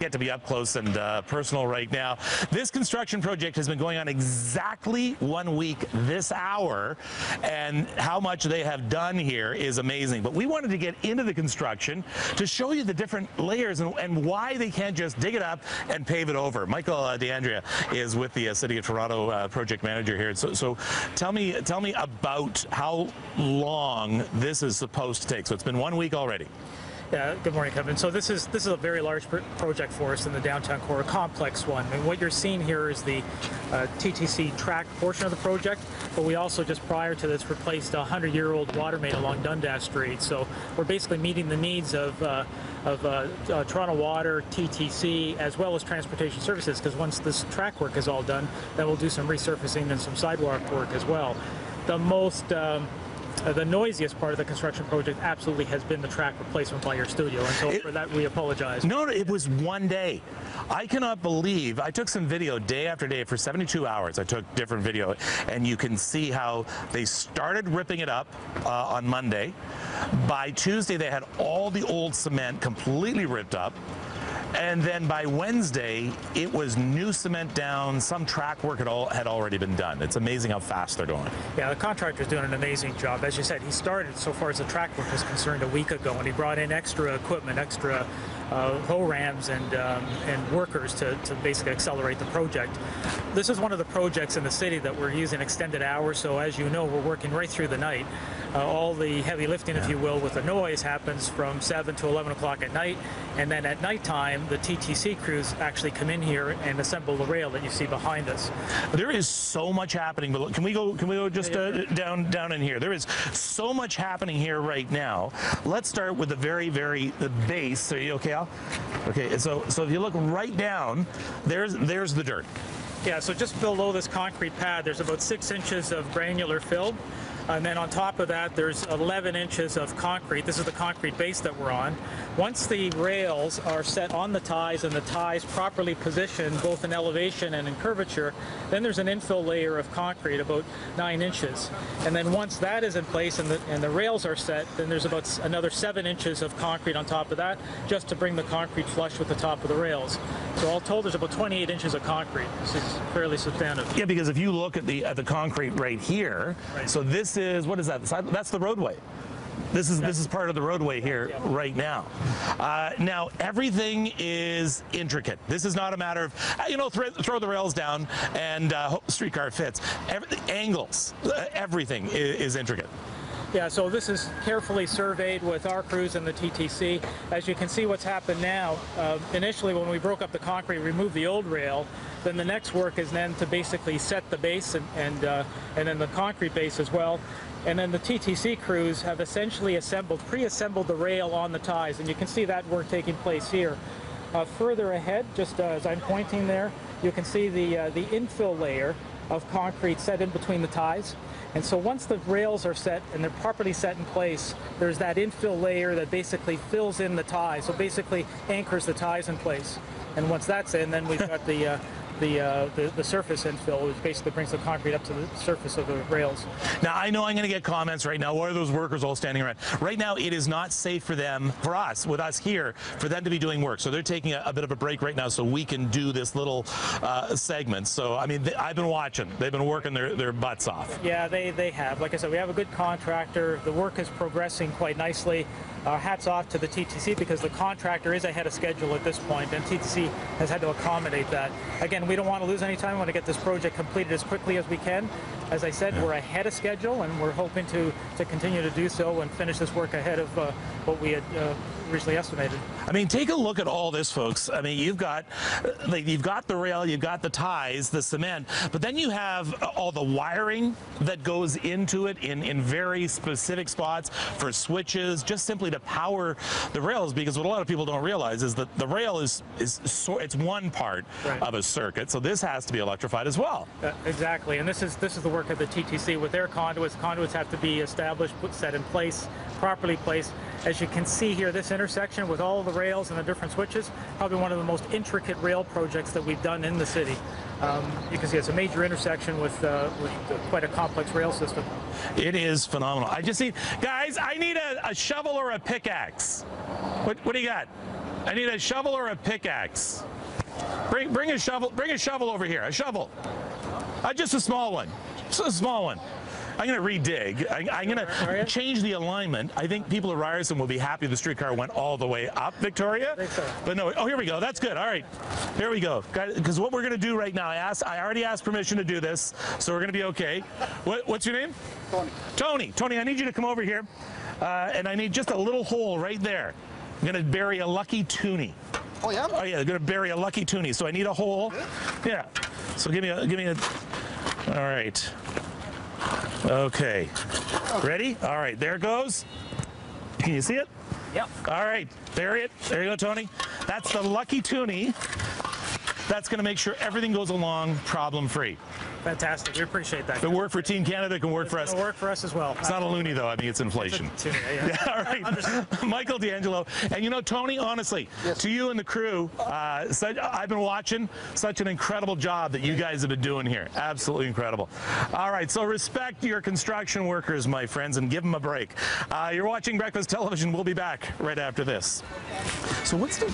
get to be up close and personal right now. This construction project has been going on exactly 1 week this hour, and how much they have done here is amazing. But we wanted to get into the construction to show you the different layers and why they can't just dig it up and pave it over. Michael DeAndrea is with the City of Toronto project manager here. So tell me about how long this is supposed to take. So it's been 1 week already. Yeah, good morning, Kevin. So this is a very large project for us in the downtown core, a complex one. And what you're seeing here is the TTC track portion of the project, but we also just prior to this replaced a 100-year-old water main along Dundas Street. So we're basically meeting the needs of Toronto Water, TTC, as well as transportation services, because once this track work is all done, then we'll do some resurfacing and some sidewalk work as well. The noisiest part of the construction project absolutely has been the track replacement by your studio, and so for that we apologize. No, it was 1 day. I cannot believe, I took some video day after day for 72 hours. I took different video, and you can see how they started ripping it up on Monday. By Tuesday, they had all the old cement completely ripped up. And then by Wednesday, it was new cement down. Some track work had already been done. It's amazing how fast they're going. Yeah, the contractor's doing an amazing job. As you said, he started, so far as the track work is concerned, a week ago, and he brought in extra equipment, extra hoe rams and workers to basically accelerate the project. This is one of the projects in the city that we're using extended hours, so as you know, we're working right through the night. All the heavy lifting, if you will, with the noise happens from 7 to 11 o'clock at night, and then at nighttime, the TTC crews actually come in here and assemble the rail that you see behind us. There is so much happening, but look, can we go just down in here? There is so much happening here right now. Let's start with the base. Are you okay, Al? Okay, so if you look right down, there's the dirt. Yeah, so just below this concrete pad, there's about 6 inches of granular fill. And then on top of that, there's 11 inches of concrete. This is the concrete base that we're on. Once the rails are set on the ties and the ties properly positioned both in elevation and in curvature, then there's an infill layer of concrete about 9 inches. And then once that is in place and the rails are set, then there's about another 7 inches of concrete on top of that, just to bring the concrete flush with the top of the rails. So all told, there's about 28 inches of concrete. This is fairly substantive. Yeah, because if you look at the concrete right here, right. So this is, what is that? That's the roadway. This is part of the roadway here right now. Now everything is intricate. This is not a matter of throw the rails down and hope the streetcar fits. Angles, everything is intricate. Yeah, so this is carefully surveyed with our crews and the TTC. As you can see what's happened now, initially when we broke up the concrete, removed the old rail, then the next work is then to basically set the base and then the concrete base as well. And then the TTC crews have essentially pre-assembled the rail on the ties, and you can see that work taking place here. Further ahead, just as I'm pointing there, you can see the infill layer of concrete set in between the ties. And so once the rails are set and they're properly set in place, there's that infill layer that basically fills in the ties, so basically anchors the ties in place. And once that's in, then we've got the surface infill, which basically brings the concrete up to the surface of the rails. Now, I know I'm going to get comments right now. Why are those workers all standing around? Right now, it is not safe for them, with us here, for them to be doing work. So they're taking a bit of a break right now so we can do this little segment. So, I mean, I've been watching. They've been working their butts off. Yeah, they have. Like I said, we have a good contractor. The work is progressing quite nicely. Hats off to the TTC because the contractor is ahead of schedule at this point, and TTC has had to accommodate that. Again, we don't want to lose any time. We want to get this project completed as quickly as we can. As I said, we're ahead of schedule, and we're hoping to continue to do so and finish this work ahead of what we had originally estimated. I mean, take a look at all this, folks. I mean, you've got the rail, you've got the ties, the cement, but then you have all the wiring that goes into it in very specific spots for switches, just simply to power the rails. Because what a lot of people don't realize is that the rail it's one part of a circuit, so this has to be electrified as well. Exactly, and this is the work of the TTC with their conduits. Conduits have to be established, set in place, properly placed. As you can see here, this intersection with all the rails and the different switches, probably one of the most intricate rail projects that we've done in the city. You can see it's a major intersection with quite a complex rail system. It is phenomenal. I just need, guys, I need a shovel or a pickaxe. What do you got? I need a shovel or a pickaxe. Bring a shovel. Bring a shovel over here. A shovel. Just a small one. Just a small one. I'm going to redig. I'm going to change the alignment. I think people of Ryerson will be happy the streetcar went all the way up, Victoria. I think so. But no, oh, here we go. That's good. All right. Here we go. Because what we're going to do right now, I already asked permission to do this, so we're going to be okay. What's your name? Tony. Tony. Tony, I need you to come over here, and I need just a little hole right there. I'm going to bury a lucky toonie. Oh, yeah? Oh, yeah, I'm going to bury a lucky toonie, so I need a hole. Yeah. So give me a, all right. Okay. Ready? All right, there it goes. Can you see it? Yep. All right, bury it. There you go, Tony. That's the lucky toonie. That's going to make sure everything goes along problem-free. Fantastic. We appreciate that. If it worked for Team Canada, it can work for us. It'll work for us as well. It's not a loony, though. I mean, it's inflation. Yeah, all right. Michael D'Angelo. And you know, Tony, honestly, yes, to you and the crew, I've been watching such an incredible job that you guys have been doing here. Absolutely incredible. All right, so respect your construction workers, my friends, and give them a break. You're watching Breakfast Television. We'll be back right after this. So what's the...